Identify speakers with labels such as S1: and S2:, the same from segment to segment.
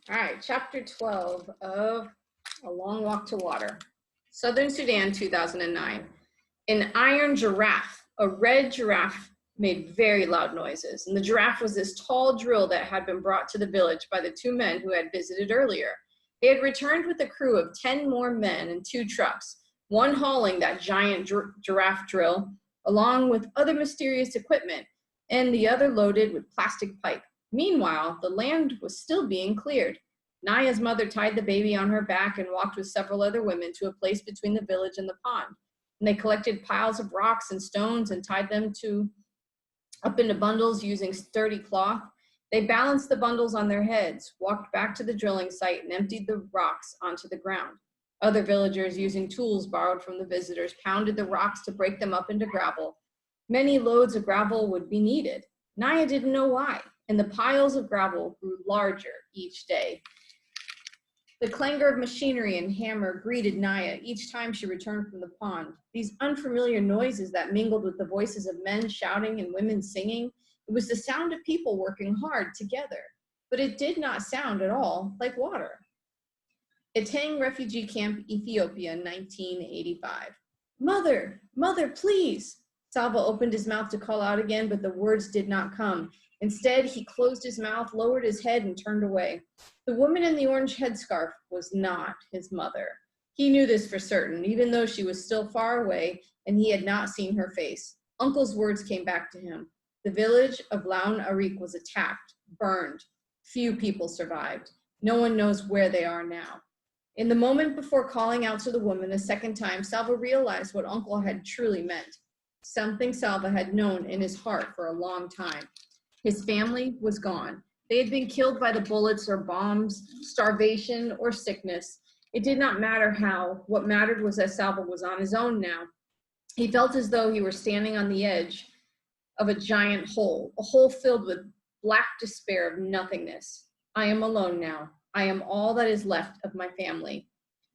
S1: All right, chapter 12 of A Long Walk to Water. Southern Sudan, 2009. An iron giraffe, a red giraffe, made very loud noises. And the giraffe was this tall drill that had been brought to the village by the two men who had visited earlier. They had returned with a crew of 10 more men and 2 trucks, one hauling that giant giraffe drill, along with other mysterious equipment, and the other loaded with plastic pipe. Meanwhile, the land was still being cleared. Naya's mother tied the baby on her back and walked with several other women to a place between the village and the pond. And they collected piles of rocks and stones and tied them up into bundles using sturdy cloth. They balanced the bundles on their heads, walked back to the drilling site, and emptied the rocks onto the ground. Other villagers, using tools borrowed from the visitors, pounded the rocks to break them up into gravel. Many loads of gravel would be needed. Naya didn't know why, and the piles of gravel grew larger each day. The clangor of machinery and hammer greeted Naya each time she returned from the pond. These unfamiliar noises that mingled with the voices of men shouting and women singing, it was the sound of people working hard together, but it did not sound at all like water. Eteng Refugee Camp, Ethiopia, 1985. Mother, mother, please. Salva opened his mouth to call out again, but the words did not come. Instead, he closed his mouth, lowered his head, and turned away. The woman in the orange headscarf was not his mother. He knew this for certain, even though she was still far away and he had not seen her face. Uncle's words came back to him. The village of Laun Arik was attacked, burned. Few people survived. No one knows where they are now. In the moment before calling out to the woman a second time, Salva realized what Uncle had truly meant. Something Salva had known in his heart for a long time. His family was gone. They had been killed by the bullets or bombs, starvation or sickness. It did not matter how. What mattered was that Salva was on his own now. He felt as though he were standing on the edge of a giant hole, a hole filled with black despair of nothingness. I am alone now. I am all that is left of my family.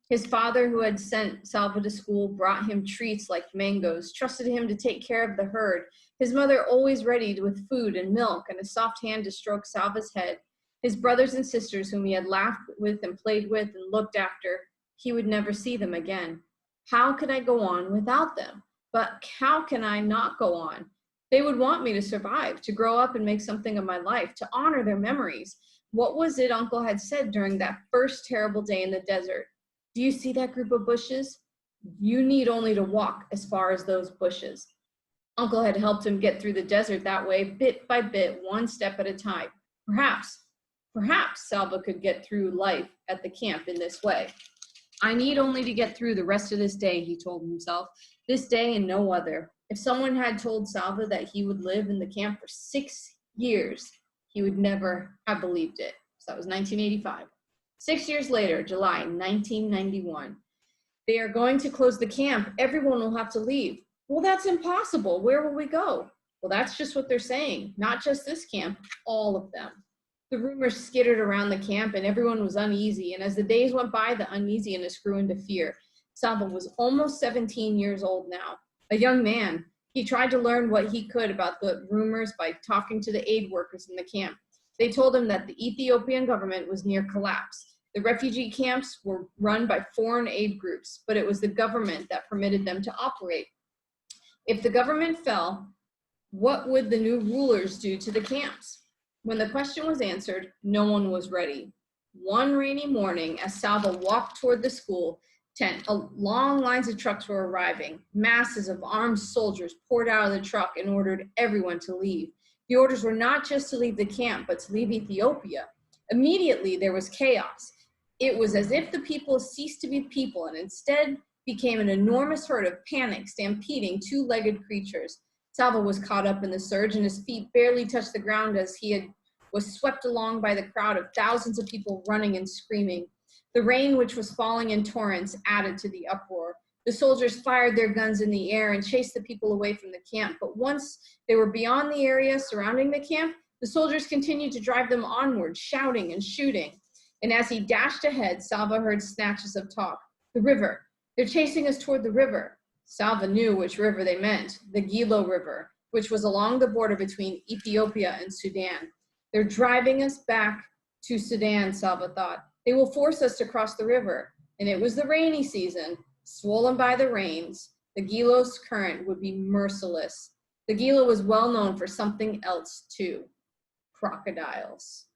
S1: His father, who had sent Salva to school, brought him treats like mangoes, trusted him to take care of the herd. His mother always ready with food and milk and a soft hand to stroke Salva's head. His brothers and sisters, whom he had laughed with and played with and looked after, he would never see them again. How could I go on without them? But how can I not go on? They would want me to survive, to grow up and make something of my life, to honor their memories. What was it Uncle had said during that first terrible day in the desert? Do you see that group of bushes? You need only to walk as far as those bushes. Uncle had helped him get through the desert that way, bit by bit, one step at a time. Perhaps Salva could get through life at the camp in this way. I need only to get through the rest of this day, he told himself. This day and no other. If someone had told Salva that he would live in the camp for 6 years, he would never have believed it. So that was 1985. 6 years later, July 1991. They are going to close the camp. Everyone will have to leave. Well, that's impossible. Where will we go? Well, that's just what they're saying. Not just this camp, all of them. The rumors skittered around the camp and everyone was uneasy. And as the days went by, the uneasiness grew into fear. Salva was almost 17 years old now, a young man. He tried to learn what he could about the rumors by talking to the aid workers in the camp. They told him that the Ethiopian government was near collapse. The refugee camps were run by foreign aid groups, but it was the government that permitted them to operate. If the government fell, what would the new rulers do to the camps? When the question was answered, no one was ready. One rainy morning, as Salva walked toward the school tent, long lines of trucks were arriving. Masses of armed soldiers poured out of the truck and ordered everyone to leave. The orders were not just to leave the camp, but to leave Ethiopia. Immediately, there was chaos. It was as if the people ceased to be people and instead became an enormous herd of panic, stampeding, two-legged creatures. Salva was caught up in the surge, and his feet barely touched the ground as was swept along by the crowd of thousands of people running and screaming. The rain, which was falling in torrents, added to the uproar. The soldiers fired their guns in the air and chased the people away from the camp, but once they were beyond the area surrounding the camp, the soldiers continued to drive them onward, shouting and shooting. And as he dashed ahead, Salva heard snatches of talk. The river. They're chasing us toward the river. Salva knew which river they meant, the Gilo River, which was along the border between Ethiopia and Sudan. They're driving us back To Sudan, Salva thought. They will force us to cross the river. And it was the rainy season, swollen by the rains. The Gilo's current would be merciless. The Gilo was well known for something else too, crocodiles.